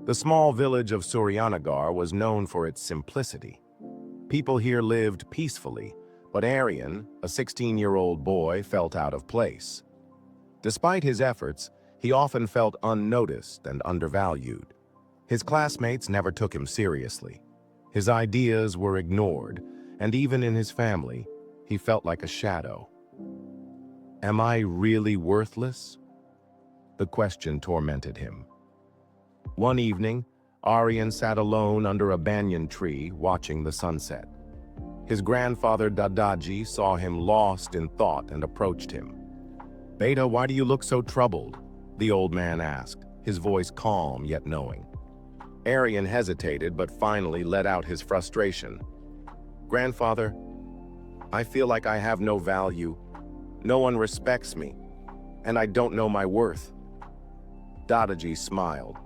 The small village of Suryanagar was known for its simplicity. People here lived peacefully, but Aryan, a 16-year-old boy, felt out of place. Despite his efforts, he often felt unnoticed and undervalued. His classmates never took him seriously. His ideas were ignored, and even in his family, he felt like a shadow. Am I really worthless? The question tormented him. One evening, Aryan sat alone under a banyan tree watching the sunset. His grandfather Dadaji saw him lost in thought and approached him. "Beta, why do you look so troubled?" the old man asked, his voice calm yet knowing. Aryan hesitated but finally let out his frustration. "Grandfather, I feel like I have no value. No one respects me, and I don't know my worth." Dadaji smiled,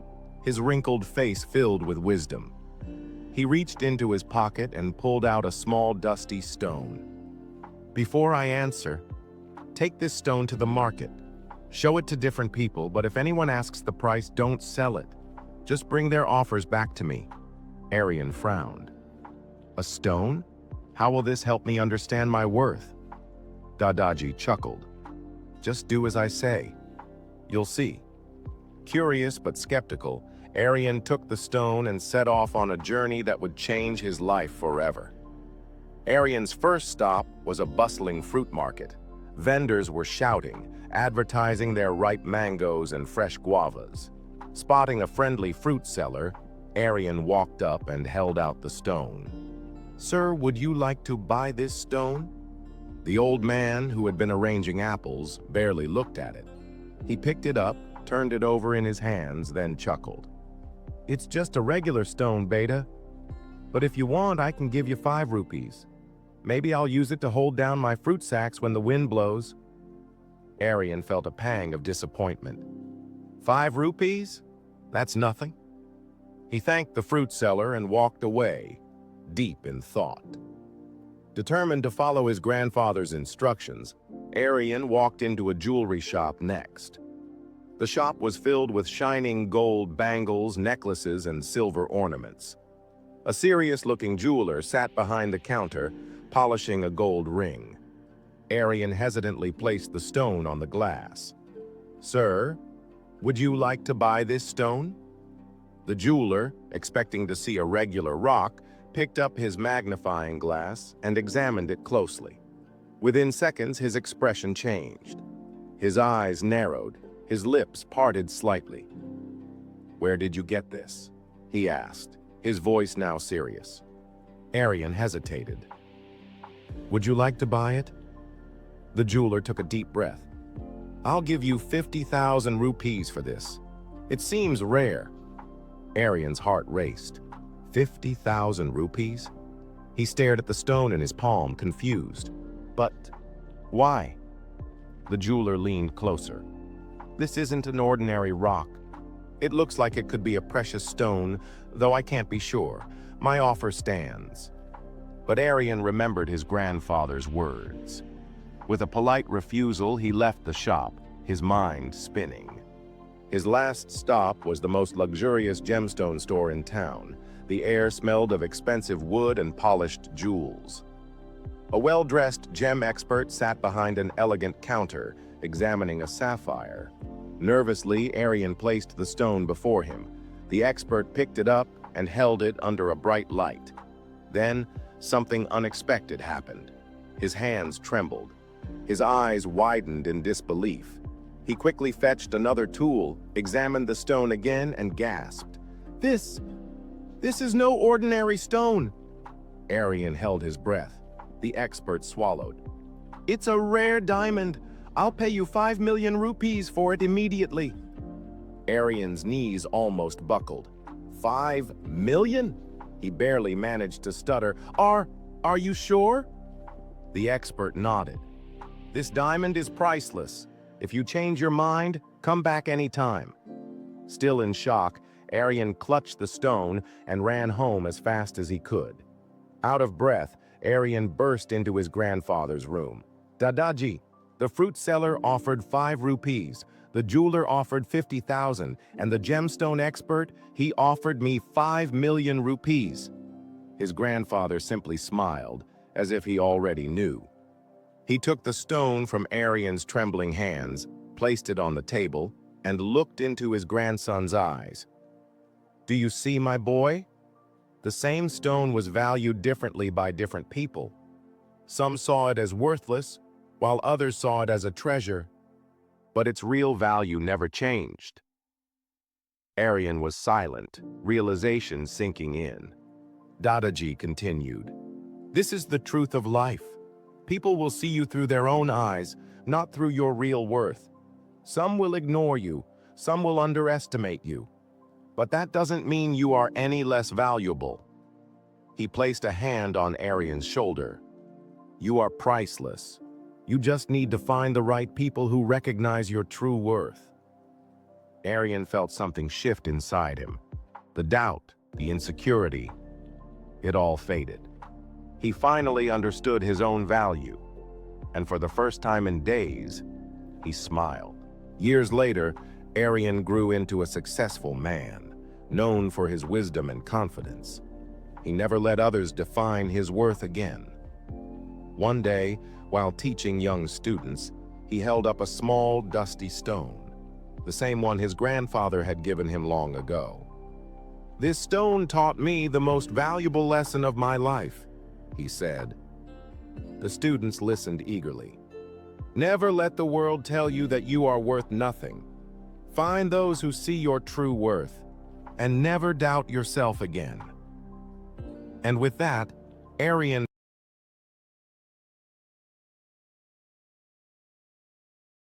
his wrinkled face filled with wisdom. He reached into his pocket and pulled out a small dusty stone. "Before I answer, take this stone to the market. Show it to different people, but if anyone asks the price, don't sell it. Just bring their offers back to me." Aryan frowned. "A stone? How will this help me understand my worth?" Dadaji chuckled. "Just do as I say. You'll see." Curious but skeptical, Aryan took the stone and set off on a journey that would change his life forever. Aryan's first stop was a bustling fruit market. Vendors were shouting, advertising their ripe mangoes and fresh guavas. Spotting a friendly fruit seller, Aryan walked up and held out the stone. "Sir, would you like to buy this stone?" The old man, who had been arranging apples, barely looked at it. He picked it up, turned it over in his hands, then chuckled. "It's just a regular stone, Beta. But if you want, I can give you 5 rupees. Maybe I'll use it to hold down my fruit sacks when the wind blows." Aryan felt a pang of disappointment. 5 rupees? That's nothing. He thanked the fruit seller and walked away, deep in thought. Determined to follow his grandfather's instructions, Aryan walked into a jewelry shop next. The shop was filled with shining gold bangles, necklaces, and silver ornaments. A serious-looking jeweler sat behind the counter, polishing a gold ring. Aryan hesitantly placed the stone on the glass. "Sir, would you like to buy this stone?" The jeweler, expecting to see a regular rock, picked up his magnifying glass and examined it closely. Within seconds, his expression changed. His eyes narrowed, his lips parted slightly. "Where did you get this?" he asked, his voice now serious. Aryan hesitated. "Would you like to buy it?" The jeweler took a deep breath. "I'll give you 50,000 rupees for this. It seems rare." Aryan's heart raced. 50,000 rupees? He stared at the stone in his palm, confused. "But why?" The jeweler leaned closer. "This isn't an ordinary rock. It looks like it could be a precious stone, though I can't be sure. My offer stands." But Aryan remembered his grandfather's words. With a polite refusal, he left the shop, his mind spinning. His last stop was the most luxurious gemstone store in town. The air smelled of expensive wood and polished jewels. A well-dressed gem expert sat behind an elegant counter, examining a sapphire. Nervously, Aryan placed the stone before him. The expert picked it up and held it under a bright light. Then, something unexpected happened. His hands trembled. His eyes widened in disbelief. He quickly fetched another tool, examined the stone again, and gasped. This is no ordinary stone." Aryan held his breath. The expert swallowed. "It's a rare diamond. I'll pay you 5 million rupees for it immediately." Aryan's knees almost buckled. 5 million? He barely managed to stutter. Are you sure?" The expert nodded. "This diamond is priceless. If you change your mind, come back anytime." Still in shock, Aryan clutched the stone and ran home as fast as he could. Out of breath, Aryan burst into his grandfather's room. "Dadaji, the fruit seller offered 5 rupees. The jeweler offered 50,000, and the gemstone expert, he offered me 5 million rupees. His grandfather simply smiled, as if he already knew. He took the stone from Aryan's trembling hands, placed it on the table, and looked into his grandson's eyes. "Do you see, my boy? The same stone was valued differently by different people. Some saw it as worthless, while others saw it as a treasure, but its real value never changed." Aryan was silent, realization sinking in. Dadaji continued, "This is the truth of life. People will see you through their own eyes, not through your real worth. Some will ignore you, some will underestimate you. But that doesn't mean you are any less valuable." He placed a hand on Aryan's shoulder. "You are priceless. You just need to find the right people who recognize your true worth." Aryan felt something shift inside him. The doubt, the insecurity, it all faded. He finally understood his own value, and for the first time in days, he smiled. Years later, Aryan grew into a successful man, known for his wisdom and confidence. He never let others define his worth again. One day, while teaching young students, he held up a small, dusty stone, the same one his grandfather had given him long ago. "This stone taught me the most valuable lesson of my life," he said. The students listened eagerly. "Never let the world tell you that you are worth nothing. Find those who see your true worth, and never doubt yourself again." And with that, Aryan